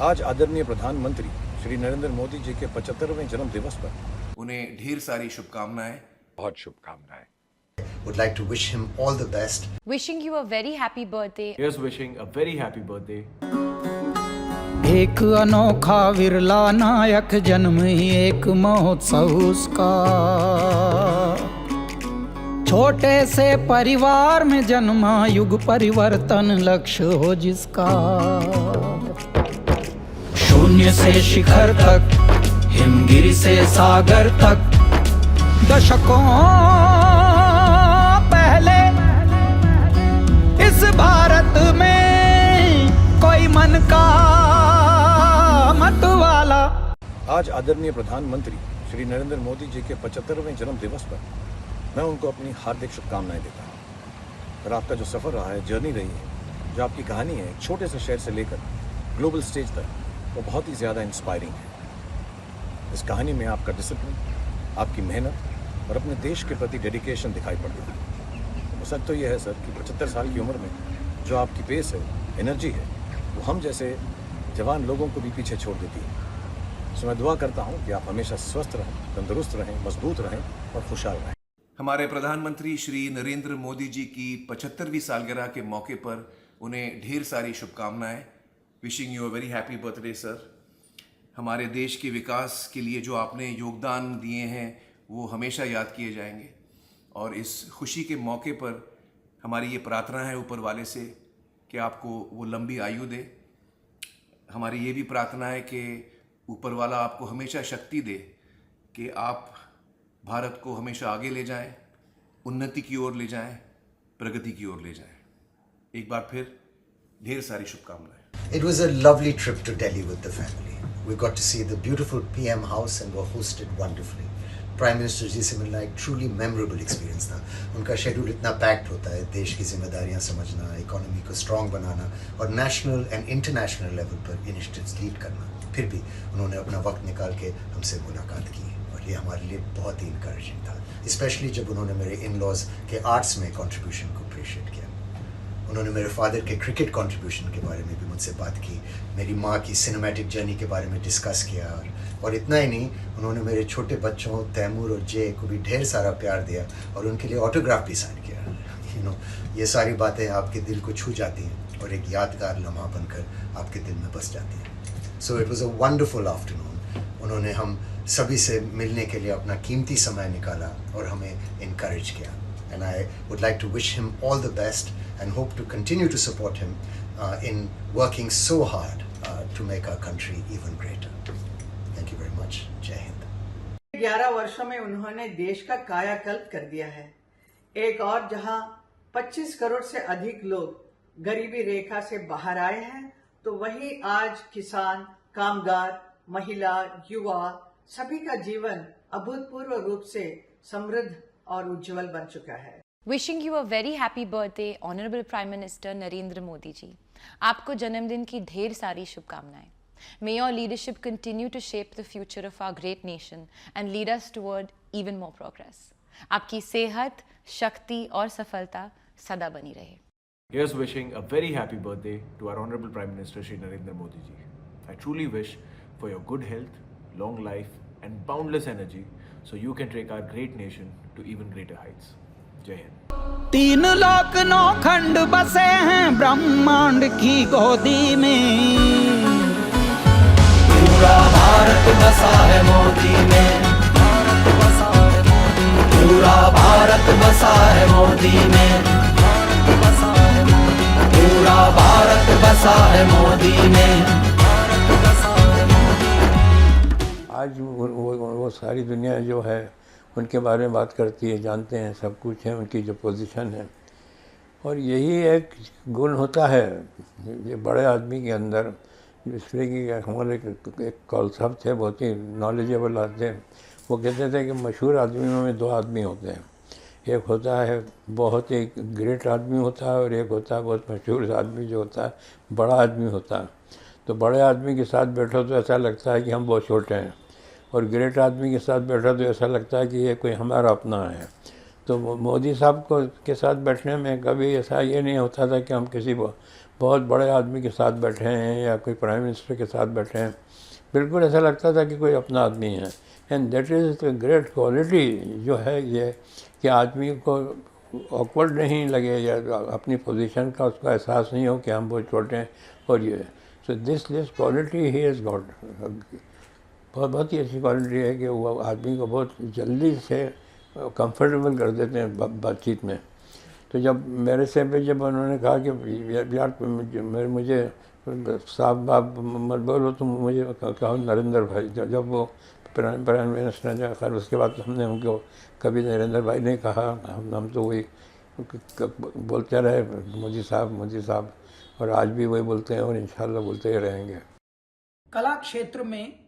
आज आदरणीय प्रधानमंत्री श्री नरेंद्र मोदी जी के 75वें जन्म दिवस पर उन्हें ढेर सारी शुभकामनाएं। बहुत शुभकामनाएं। Would like to wish him all the best. Wishing you a very happy birthday. Here's wishing a very happy birthday. एक अनोखा विरला नायक जन्म ही एक महोत्सव उसका, छोटे से परिवार में जन्मा युग परिवर्तन लक्ष्य हो जिसका। शून्य से शिखर तक, हिमगिरी से सागर तक, दशकों पहले इस भारत में कोई मन का मत वाला। आज आदरणीय प्रधानमंत्री श्री नरेंद्र मोदी जी के 75वें जन्म दिवस पर मैं उनको अपनी हार्दिक शुभकामनाएं देता हूँ। और आपका जो सफ़र रहा है, जर्नी रही है, जो आपकी कहानी है एक छोटे से शहर से लेकर ग्लोबल स्टेज तक, वो बहुत ही ज़्यादा इंस्पायरिंग है। इस कहानी में आपका डिसिप्लिन, आपकी मेहनत और अपने देश के प्रति डेडिकेशन दिखाई पड़ता है। तो सच तो ये है सर कि 75 साल की उम्र में जो आपकी पेस है, एनर्जी है, वो हम जैसे जवान लोगों को भी पीछे छोड़ देती है। सो मैं दुआ करता हूँ कि आप हमेशा स्वस्थ रहें, तंदुरुस्त रहें, मजबूत रहें और खुशहाल रहें। हमारे प्रधानमंत्री श्री नरेंद्र मोदी जी की 75वीं सालगिरह के मौके पर उन्हें ढेर सारी शुभकामनाएं। Wishing you a very happy birthday sir. हमारे देश के विकास के लिए जो आपने योगदान दिए हैं वो हमेशा याद किए जाएंगे। और इस खुशी के मौके पर हमारी ये प्रार्थना है ऊपर वाले से कि आपको वो लंबी आयु दे। हमारी ये भी प्रार्थना है कि ऊपर वाला आपको हमेशा शक्ति दे कि आप भारत को हमेशा आगे ले जाएं, उन्नति की ओर ले जाएं, प्रगति की ओर ले जाएं। एक बार फिर ढेर सारी शुभकामनाएं। It was a lovely trip to Delhi with the family. We got to see the beautiful PM house and were hosted wonderfully. Prime minister ji से मिलना एक ट्रूली मेमोरेबल एक्सपीरियंस था। उनका शेड्यूल इतना पैक्ड होता है, देश की जिम्मेदारियां समझना, इकोनॉमी को स्ट्रॉन्ग बनाना और नेशनल एंड इंटरनेशनल लेवल पर इनिशिएटिव्स लीड करना। फिर भी उन्होंने अपना वक्त निकाल के हमसे मुलाकात की और ये हमारे लिए बहुत ही इनकरेजिंग था, स्पेशली जब उन्होंने मेरे इन लॉज के आर्ट्स में कंट्रीब्यूशन को अप्रिशिएट किया। उन्होंने मेरे फादर के क्रिकेट कंट्रीब्यूशन के बारे में भी मुझसे बात की, मेरी माँ की सिनेमैटिक जर्नी के बारे में डिस्कस किया और इतना ही नहीं, उन्होंने मेरे छोटे बच्चों तैमूर और जय को भी ढेर सारा प्यार दिया और उनके लिए ऑटोग्राफ भी साइन किया। ये सारी बातें आपके दिल को छू जाती हैं और एक यादगार लम्हा बनकर आपके दिल में बस जाती हैं। So it was a wonderful afternoon. उन्होंने हम सभी से मिलने के लिए अपना कीमती समय निकाला और हमें इनकरेज किया। And I would like to wish him all the best and hope to continue to support him in working so hard to make our country even greater. Thank you very much. Jai Hind. 11 वर्षों में उन्होंने देश का कायाकल्प कर दिया है। एक और जहां 25 करोड़ से अधिक लोग गरीबी रेखा से बाहर आए हैं, तो वहीं आज किसान, कामगार, महिला, युवा सभी का जीवन अभूतपूर्व रूप से समृद्ध और उज्जवल बन चुका है। Wishing you a very happy birthday, Honorable Prime Minister Narendra Modi ji. आपको जन्मदिन की ढेर सारी शुभकामनाएं। May your leadership continue to shape the future of our great nation and lead us toward even more progress. आपकी सेहत, शक्ति और सफलता सदा बनी रहे। Here's wishing a very happy birthday to our Honorable Prime Minister Shri Narendra Modi ji. I truly wish for your good health, long life and boundless energy so you can take our great nation to even greater heights. जय हिंद। 3 लोक 9 खंड बसे हैं ब्रह्मांड की गोदी में, पूरा भारत बसा है मोदी में, पूरा भारत बसा है मोदी में, पूरा भारत बसा है मोदी में। आज वो सारी दुनिया जो है उनके बारे में बात करती है, जानते हैं, सब कुछ है, उनकी जो पोजीशन है। और यही एक गुण होता है ये बड़े आदमी के अंदर, इसलिए कि हमारे एक कौल साहब थे, बहुत ही नॉलेजेबल आते हैं। वो कहते थे कि मशहूर आदमियों में 2 आदमी होते हैं, एक होता है बहुत ही ग्रेट आदमी होता है और एक होता है बहुत मशहूर आदमी जो होता है बड़ा आदमी होता है। तो बड़े आदमी के साथ बैठो तो ऐसा लगता है कि हम बहुत छोटे हैं, और ग्रेट आदमी के साथ बैठो तो ऐसा लगता है कि ये कोई हमारा अपना है। तो मोदी साहब को के साथ बैठने में कभी ऐसा ये नहीं होता था कि हम किसी बहुत बड़े आदमी के साथ बैठे हैं या कोई प्राइम मिनिस्टर के साथ बैठे हैं, बिल्कुल ऐसा लगता था कि कोई अपना आदमी है। And that is the great quality जो है ये, कि आदमी को ऑकवर्ड नहीं लगे या अपनी पोजीशन का उसका एहसास नहीं हो कि हम बहुत छोटे हैं। और ये so this quality he has got, बहुत ही अच्छी क्वालिटी है कि वो आदमी को बहुत जल्दी से कंफर्टेबल कर देते हैं बातचीत में। तो जब मेरे से पे जब उन्होंने कहा कि यार मुझे साहब आप मत बोलो, तुम मुझे कहो नरेंद्र भाई, जब वो प्राइम मिनिस्टर ने, खैर उसके बाद हमने उनको कभी नरेंद्र भाई नहीं कहा, हम तो वही बोलते रहे मोदी साहब, और आज भी वही बोलते हैं और इंशाल्लाह बोलते ही रहेंगे। कला क्षेत्र में,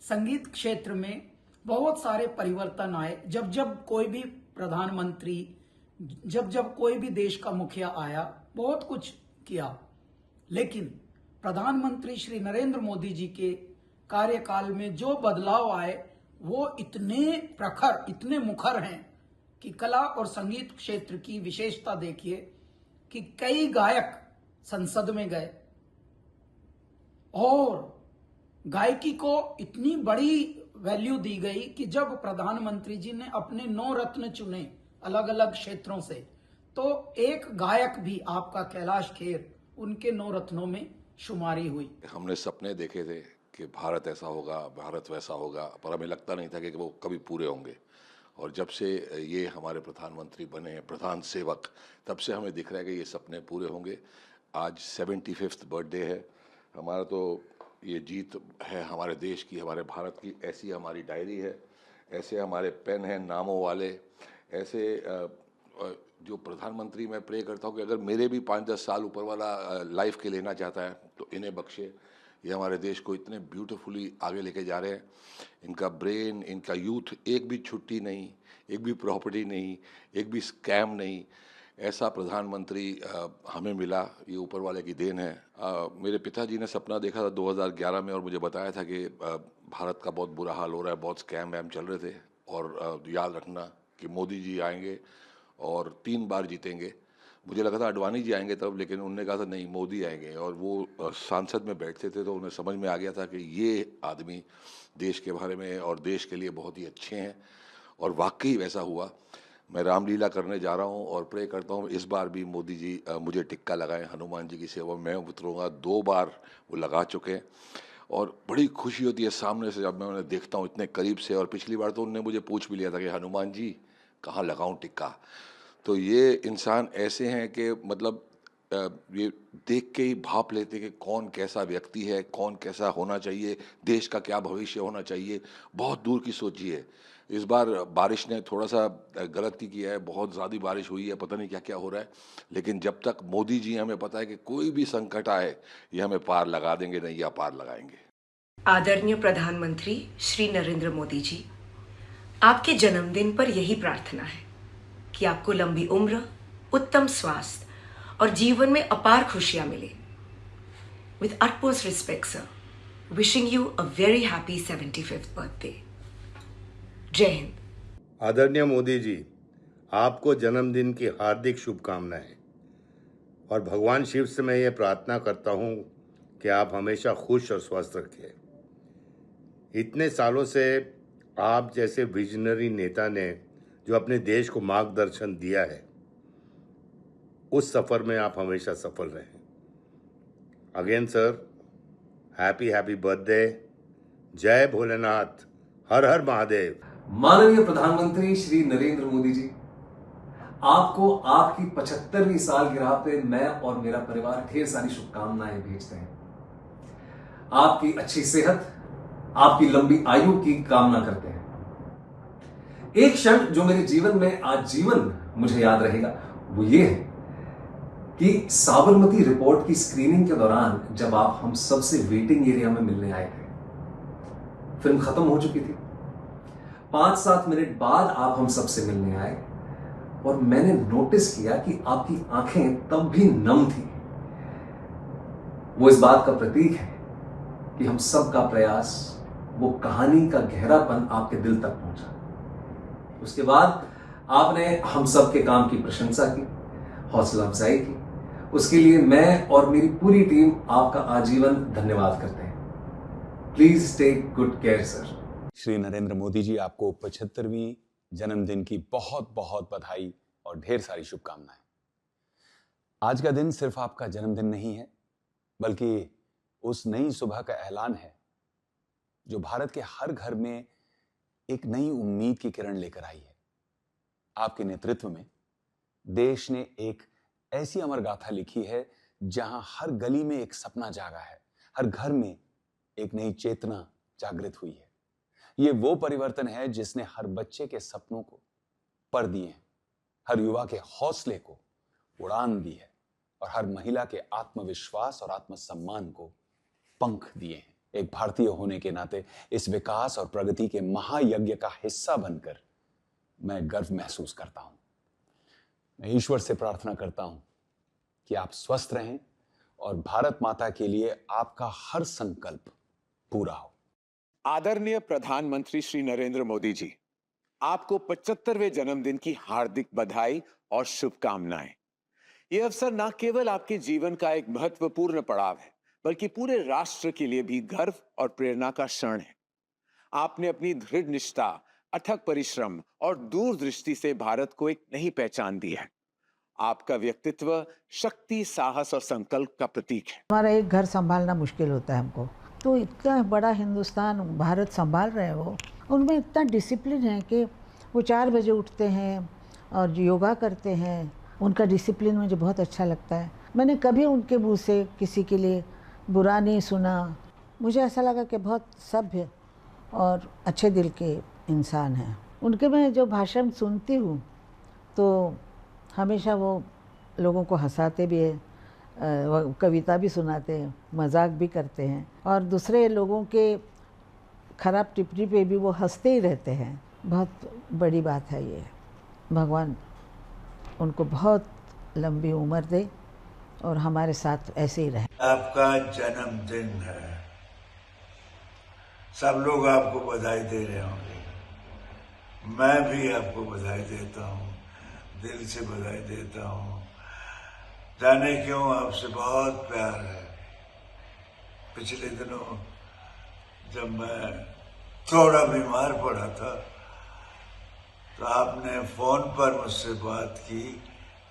संगीत क्षेत्र में बहुत सारे परिवर्तन आए। जब जब कोई भी प्रधानमंत्री, जब कोई भी देश का मुखिया आया, बहुत कुछ किया, लेकिन प्रधानमंत्री श्री नरेंद्र मोदी जी के कार्यकाल में जो बदलाव आए वो इतने प्रखर, इतने मुखर हैं कि कला और संगीत क्षेत्र की विशेषता देखिए कि कई गायक संसद में गए और गायकी को इतनी बड़ी वैल्यू दी गई कि जब प्रधानमंत्री जी ने अपने 9 रत्न चुने अलग अलग क्षेत्रों से, तो एक गायक भी आपका कैलाश खेर उनके 9 रत्नों में शुमारी हुई। हमने सपने देखे थे कि भारत ऐसा होगा, भारत वैसा होगा, पर हमें लगता नहीं था कि वो कभी पूरे होंगे। और जब से ये हमारे प्रधानमंत्री बने, प्रधान सेवक, तब से हमें दिख रहा है कि ये सपने पूरे होंगे। आज 75th बर्थडे है हमारा, तो ये जीत है हमारे देश की, हमारे भारत की। ऐसी हमारी डायरी है, ऐसे हमारे पेन हैं नामों वाले, ऐसे जो प्रधानमंत्री मैं प्रे करता हूँ कि अगर मेरे भी 5-10 साल ऊपर वाला लाइफ के लेना चाहता है तो इन्हें बख्शे। ये हमारे देश को इतने ब्यूटीफुली आगे लेके जा रहे हैं। इनका ब्रेन, इनका यूथ, एक भी छुट्टी नहीं, एक भी प्रॉपर्टी नहीं, एक भी स्कैम नहीं, ऐसा प्रधानमंत्री हमें मिला, ये ऊपर वाले की देन है। मेरे पिताजी ने सपना देखा था 2011 में और मुझे बताया था कि भारत का बहुत बुरा हाल हो रहा है, बहुत स्कैम वैम चल रहे थे, और याद रखना कि मोदी जी आएंगे और 3 बार जीतेंगे। मुझे लगा था अडवाणी जी आएंगे तब, लेकिन उन्होंने कहा था नहीं, मोदी आएंगे। और वो सांसद में बैठते थे तो उन्हें समझ में आ गया था कि ये आदमी देश के बारे में और देश के लिए बहुत ही अच्छे हैं, और वाकई वैसा हुआ। मैं रामलीला करने जा रहा हूँ और प्रे करता हूँ इस बार भी मोदी जी मुझे टिक्का लगाएं, हनुमान जी की सेवा मैं उतरूँगा। 2 बार वो लगा चुके हैं और बड़ी खुशी होती है सामने से जब मैं उन्हें देखता हूँ इतने करीब से। और पिछली बार तो उन्होंने मुझे पूछ भी लिया था कि हनुमान जी कहाँ लगाऊं टिक्का। तो ये इंसान ऐसे हैं कि मतलब ये देख के ही भाप लेते कि कौन कैसा व्यक्ति है, कौन कैसा होना चाहिए, देश का क्या भविष्य होना चाहिए। बहुत दूर की सोची है। इस बार बारिश ने थोड़ा सा गलती किया है, बहुत ज़्यादा बारिश हुई है, पता नहीं क्या क्या हो रहा है, लेकिन जब तक मोदी जी, हमें पता है कि कोई भी संकट आए ये हमें पार लगा देंगे, नहीं या पार लगाएंगे। आदरणीय प्रधानमंत्री श्री नरेंद्र मोदी जी, आपके जन्मदिन पर यही प्रार्थना है कि आपको लंबी उम्र, उत्तम स्वास्थ्य और जीवन में अपार खुशियां मिले। With utmost respect sir, wishing you a very happy 75th birthday. जय हिंद। आदरणीय मोदी जी, आपको जन्मदिन की हार्दिक शुभकामनाएं, और भगवान शिव से मैं ये प्रार्थना करता हूँ कि आप हमेशा खुश और स्वस्थ रखें। इतने सालों से आप जैसे विजनरी नेता ने जो अपने देश को मार्गदर्शन दिया है, उस सफ़र में आप हमेशा सफल रहें। Again sir, happy birthday. जय भोलेनाथ, हर हर महादेव। माननीय प्रधानमंत्री श्री नरेंद्र मोदी जी, आपको आपकी 75वीं सालगिरह पे मैं और मेरा परिवार ढेर सारी शुभकामनाएं भेजते हैं। आपकी अच्छी सेहत, आपकी लंबी आयु की कामना करते हैं। एक क्षण जो मेरे जीवन में आजीवन मुझे याद रहेगा वो ये है कि साबरमती रिपोर्ट की स्क्रीनिंग के दौरान जब आप हम सबसे वेटिंग एरिया में मिलने आए थे, फिल्म खत्म हो चुकी थी। 5-7 मिनट बाद आप हम सबसे मिलने आए और मैंने नोटिस किया कि आपकी आंखें तब भी नम थी। वो इस बात का प्रतीक है कि हम सब का प्रयास, वो कहानी का गहरापन आपके दिल तक पहुंचा। उसके बाद आपने हम सब के काम की प्रशंसा की, हौसला अफजाई की उसके लिए मैं और मेरी पूरी टीम आपका आजीवन धन्यवाद करते हैं। Please take good care sir. Shri Narendra Modi ji, आपको 75वीं जन्मदिन की बहुत बहुत बधाई और ढेर सारी शुभकामनाएं। आज का दिन सिर्फ आपका जन्मदिन नहीं है, बल्कि उस नई सुबह का ऐलान है जो भारत के हर घर में एक नई उम्मीद की किरण लेकर आई है। आपके नेतृत्व में देश ने एक ऐसी अमर गाथा लिखी है जहां हर गली में एक सपना जागा है, हर घर में एक नई चेतना जागृत हुई है। ये वो परिवर्तन है जिसने हर बच्चे के सपनों को पर दिए हैं, हर युवा के हौसले को उड़ान दी है और हर महिला के आत्मविश्वास और आत्मसम्मान को पंख दिए हैं। एक भारतीय होने के नाते इस विकास और प्रगति के महायज्ञ का हिस्सा बनकर मैं गर्व महसूस करता हूं। मैं ईश्वर से प्रार्थना करता हूं कि आप स्वस्थ रहें और भारत माता के लिए आपका हर संकल्प पूरा हो। आदरणीय प्रधानमंत्री श्री नरेंद्र मोदी जी, आपको 75वें जन्मदिन की हार्दिक बधाई और शुभकामनाएं। यह अवसर न केवल आपके जीवन का एक महत्वपूर्ण पड़ाव है, बल्कि पूरे राष्ट्र के लिए भी गर्व और प्रेरणा का क्षण है। आपने अपनी दृढ़ निष्ठा, अथक परिश्रम और दूरदृष्टि से भारत को एक नई पहचान दी है। आपका व्यक्तित्व शक्ति, साहस और संकल्प का प्रतीक है। हमारा एक घर संभालना मुश्किल होता है हमको, तो इतना बड़ा हिंदुस्तान भारत संभाल रहे हैं वो, उनमें इतना डिसिप्लिन है कि वो 4 बजे उठते हैं और योगा करते हैं। उनका डिसिप्लिन मुझे बहुत अच्छा लगता है। मैंने कभी उनके मुंह से किसी के लिए बुरा नहीं सुना। मुझे ऐसा लगा कि बहुत सभ्य और अच्छे दिल के इंसान हैं। उनके मैं जो भाषण सुनती हूँ तो हमेशा वो लोगों को हंसाते भी हैं, कविता भी सुनाते हैं, मजाक भी करते हैं और दूसरे लोगों के खराब टिप्पणी पे भी वो हंसते ही रहते हैं। बहुत बड़ी बात है ये। भगवान उनको बहुत लंबी उम्र दे और हमारे साथ ऐसे ही रहे। आपका जन्मदिन है, सब लोग आपको बधाई दे रहे होंगे, मैं भी आपको बधाई देता हूँ, दिल से बधाई देता हूँ। जाने क्यों आपसे बहुत प्यार है। पिछले दिनों जब मैं थोड़ा बीमार पड़ा था तो आपने फोन पर मुझसे बात की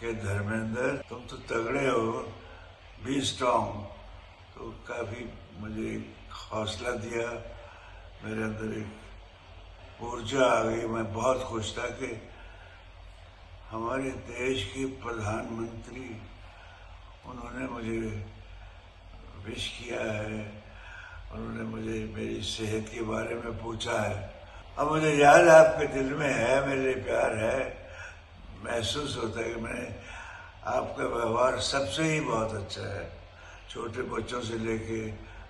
कि धर्मेंद्र तुम तो तगड़े हो, बी स्ट्रॉन्ग। तो काफ़ी मुझे हौसला दिया, मेरे अंदर एक ऊर्जा आ गई। मैं बहुत खुश था कि हमारे देश के प्रधानमंत्री उन्होंने मुझे विश किया है, उन्होंने मुझे मेरी सेहत के बारे में पूछा है। अब मुझे याद आपके दिल में है, मेरे प्यार है। महसूस होता है कि मैंने आपका व्यवहार सबसे ही बहुत अच्छा है। छोटे बच्चों से लेके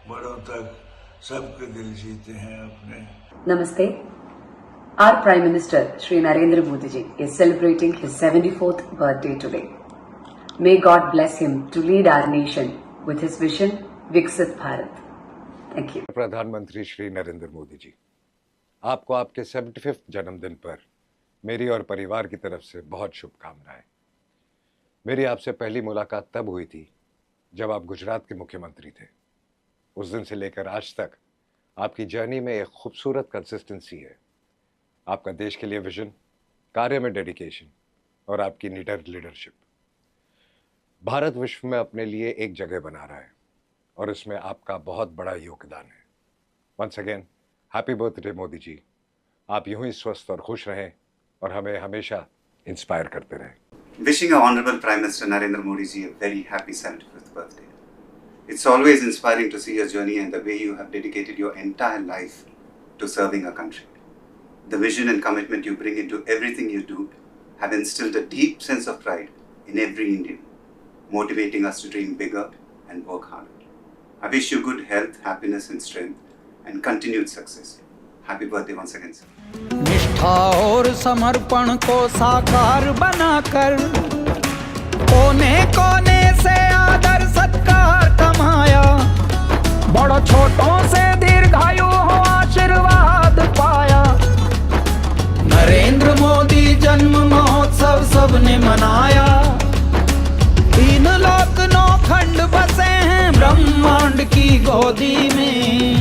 बड़ों तक सबके दिल जीते हैं अपने। Namaste. Our Prime Minister Shri Narendra Modi ji is celebrating his 74th birthday today. May God bless him to lead our nation with his vision Viksit Bharat. Thank you. प्रधानमंत्री श्री नरेंद्र मोदी जी, आपको आपके 75वें जन्मदिन पर मेरी और परिवार की तरफ से बहुत शुभकामनाएं। मेरी आपसे पहली मुलाकात तब हुई थी जब आप गुजरात के मुख्यमंत्री थे। उस दिन से लेकर आज तक आपकी जर्नी में एक खूबसूरत कंसिस्टेंसी है। आपका देश के लिए विजन, कार्य में डेडिकेशन और आपकी निडर लीडरशिप भारत विश्व में अपने लिए एक जगह बना रहा है और इसमें आपका बहुत बड़ा योगदान है। Once again happy birthday Modi ji. आप यूं ही स्वस्थ और खुश रहें और हमें हमेशा इंस्पायर करते रहें। Wishing our Honorable Prime Minister Narendra Modi ji a very happy 75th birthday. It's always inspiring to see your journey and the way you have dedicated your entire life to serving our country. The vision and commitment you bring into everything you do have instilled a deep sense of pride in every Indian, motivating us to dream bigger and work harder. I wish you good health, happiness and strength and continued success. Happy birthday once again, sir. निष्ठा और समर्पण को साकार बनाकर कोने कोने से आदर सत्कार कमाया। बड़ों छोटों से दीर्घायु हो आशीर्वाद पाया। नरेंद्र मोदी जन्म महोत्सव सबने मनाया। 3 लाख अखंड बसे हैं ब्रह्मांड की गोदी में।